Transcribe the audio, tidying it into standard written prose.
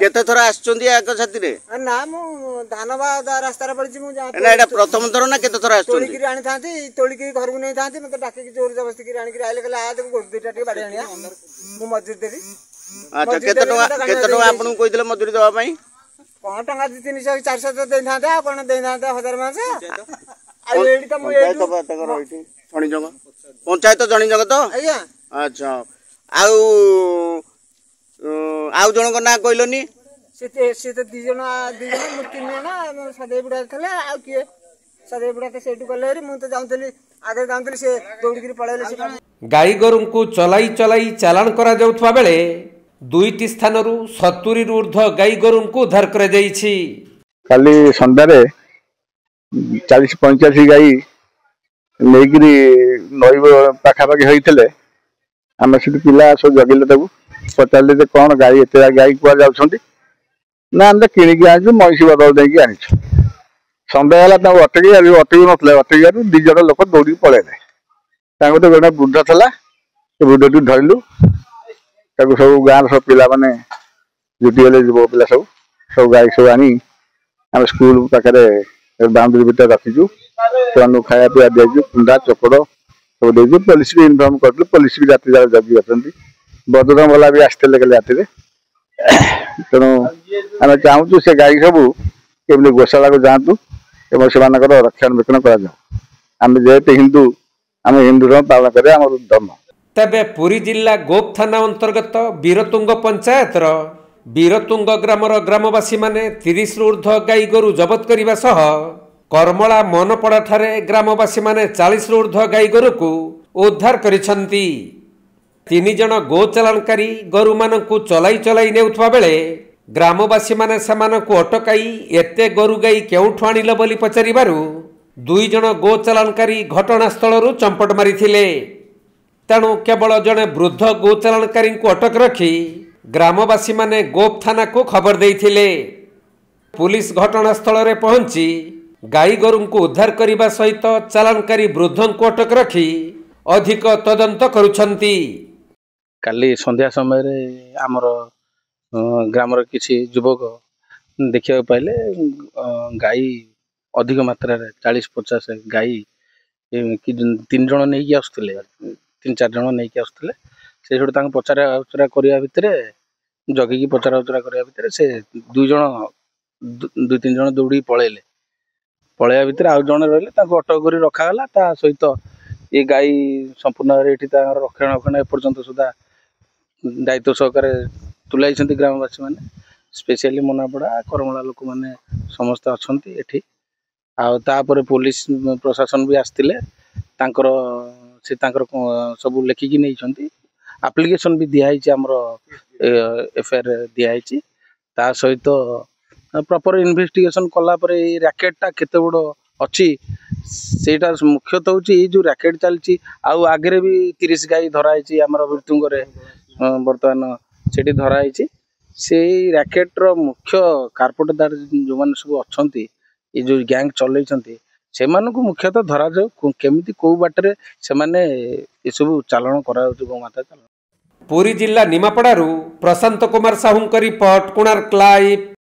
केते थरा आछुंदी एक साथी रे ना मु धानबाद रास्ता पड़ी मु ना एटा प्रथम थर ना केते थरा आछुंदी तोलिकी आनी थांती तोलिकी घर को नहीं थांती मते डाकी जोर जबरदस्ती की आनी आइले कहले आ देखो गोट दुटा टे बाड़ी आनिया मु मजूर देली। अच्छा केते टका आपन को कहिदले मजूरी देबा पई कोन टंगा 300 400 तो देई थांते आ कोन देई थांते 1000 मास आ एडी त मु एडी तो बात करो इठी जणी जंग पंचायत जणी जंग तो आज्ञा अच्छा आउ आउ जण को ना कहलोनी से तो दी जण मु 3 जण सदै बुडा थले आ किए सदै बुडा के सेटु गले रे मु तो जाउतली आगे जाउतली से दौड़ी के पळेले से गाई गोरु को चलाई चलाई चालान करा जाउथवा बेले दुईटी स्थान रु 70 रु ऊर्ध्व गाई गोरु को उद्धार करा जाईछि। काली संध्यारे 40-45 गाई लेकिरी नई पाखापाखि होते आम से पिला सब जगिले ताकू पचारे जे कौन गाई एत गाई कुआ जाऊँगी ना आम किणिकी आनी मईसी बदल देकी आनी सन्देह है अटकी नथिले अटक दी जन लोक दौड़ी पलैले तो गोटे बुढ़ था बुढ़ टी धरलु सब गाँव सब पिला माने जुटीगले युव पिला सब गाई सब आनी आम स्कूल पाखे बाउंड्री भितर रखीचु से खाया पीवा दीजु कुंडा चोकड़ सब देजु पुलिस भी इनफर्म करूँ पुलिस भी राति जाक जगी अच्छा बदरंग वाला भी आसते राति तेणु आम चाहूँ से गाई सब केमी गोशाला को जातु एवं से रक्षणाबेक्षण करें जेहेतु हिंदू आम हिंदू धर्म पालन करें आम धर्म। तेबे पुरी जिला गोप थाना अंतर्गत वीरतुंग पंचायत वीरतुंग ग्रामर ग्रामवासी माने 30 रु ऊर्ध्व गाई गोरु जबत करने सह करमला मनपड़ा ठारे ग्रामवासी माने 40 रु ऊर्ध्व गाई गोरु को उद्धार करिसंती। 3 जण गो चालानकारी गोरु मानकु चलाई चलाई नेउथवा बेले ग्रामवासी माने समानकु अटकाई एते गोरु गाई केउठु आनिल बोली पचारिबारु 2 जण गो चालानकारी घटनास्थल रु चंपट मारिथिले। तेणु केवल जड़े वृद्ध गो चालानकारी को अटक रखी ग्रामवासी माने गोप थाना को खबर देइथिले। पुलिस घटनास्थल रे पहुंची गाई गोरु को उद्धार करने सहित चालानकारी वृद्ध को अटक रखी अधिक तदंत करुछंती। काली संध्या समय रे आमर ग्रामर किसी युवक देखा पाइले गाई अधिक मात्रा 40-50 गाई 3 जण नहीं आसुले 3-4 जण नहीं आसुले से पचरा उचरा करने भितर जगिकी पचरा उचरा करने भितर से 2-3 जण दौड़ी पलैले पलैया भितर आउ जड़े रही अटक कर रखागला सहित ये गाई संपूर्ण रक्षणाबेक्षण एपर्यंत सुधा दायित्व सहकार तुलाई ग्रामवासी मैंने स्पेशली मनापड़ा करमला लोक मैंने समस्त अच्छा एठी आपर पुलिस प्रशासन भी आसते से सब लेखिकी नहीं एप्लिकेशन भी दिखाई आमर एफआईआर दिखाई ता सहित प्रॉपर इन्वेस्टिगेशन कलापर रैकेटा केते बड़ अच्छी सेटा मुख्यतः हूँ जो रैकेट चलती आगे भी 30 गाई धराई आमर वीरतुंगे बर्तमान से धराई से रैकेट्र मुख्य कारपोरेटदार जो मैंने सब अच्छा ये जो गैंग चलते से मुख्यतः धरा जाऊ केमिति को बाटे से माने ये सब चालान करा गोमाता चालान। पुरी जिला निमापड़ारू प्रशांत कुमार साहू रिपोर्ट कोणार्क लाइव।